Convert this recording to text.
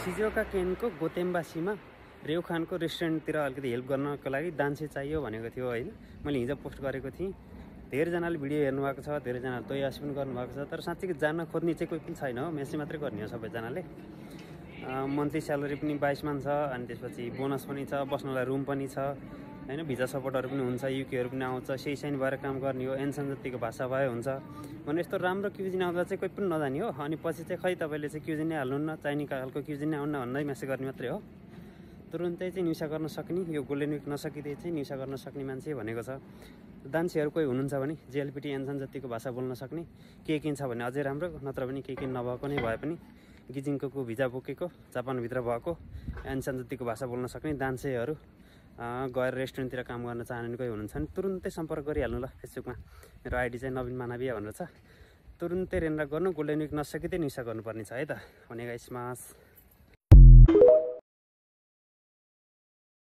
सिजुओका केनको गोतेम्बासीमा रेउखानको रेस्टुरेन्टतिर अलिकति हेल्प गर्नको लागि दान्छे चाहियो भनेको थियो हैन। मैले हिजो पोस्ट गरेको थिएँ। धेरैजनाले भिडियो हेर्नु भएको छ, धेरैजनाले तयास पनि गर्नुभएको छ, तर साँच्चै जान खोज्ने चाहिँ कोही पनि छैन हो। मेसेज मात्रै गर्ने हो सबैजनाले। मन्थली स्यालेरी पनि 22 मान छ, अनि त्यसपछि बोनस पनि छ, बस्नलाई रुम पनि छ हैन। भिजा सपोर्टहरू पनि हुन्छ, युकेहरू पनि आउँछ, सेसाइन भएर काम गर्ने हो, एन्सन जतिको भाषा भए हुन्छ भने यस्तो राम्रो क्युजिन आउँदा चाहिँ कोही पनि नजाने हो। अनि पछि चाहिँ खै तपाईँले चाहिँ क्युजिन नै हाल्नुहुन्न, चाइनिज खालको क्युजिन नै आउन्न भन्दै मेसेज गर्ने मात्रै हो। तुरुन्तै चाहिँ न्युसा गर्न सक्ने, यो गोल्डन विक नसकिँदै चाहिँ न्युसा गर्न सक्ने मान्छे भनेको छ। दान्छेहरू कोही हुनुहुन्छ भने जेएलपिटी एन्सन जतिको भाषा बोल्न सक्ने, के छ भने अझै राम्रो, नत्र भने के नभएको नै भए पनि गिजिङको भिजा बोकेको, जापानभित्र भएको, एन्सन जतिको भाषा बोल्न सक्ने दान्छेहरू गएर रेस्टुरेन्टतिर काम गर्न चाहने कोही हुनुहुन्छ भने तुरुन्तै सम्पर्क गरिहाल्नु ल। फेसबुकमा मेरो आइडी चाहिँ नवीन मानवीय भनेर छ। तुरुन्तै रेन्डर गर्नु, गोल्डन विक नसकिँदै न्युसा गर्नुपर्ने छ है त। भने गाइस मास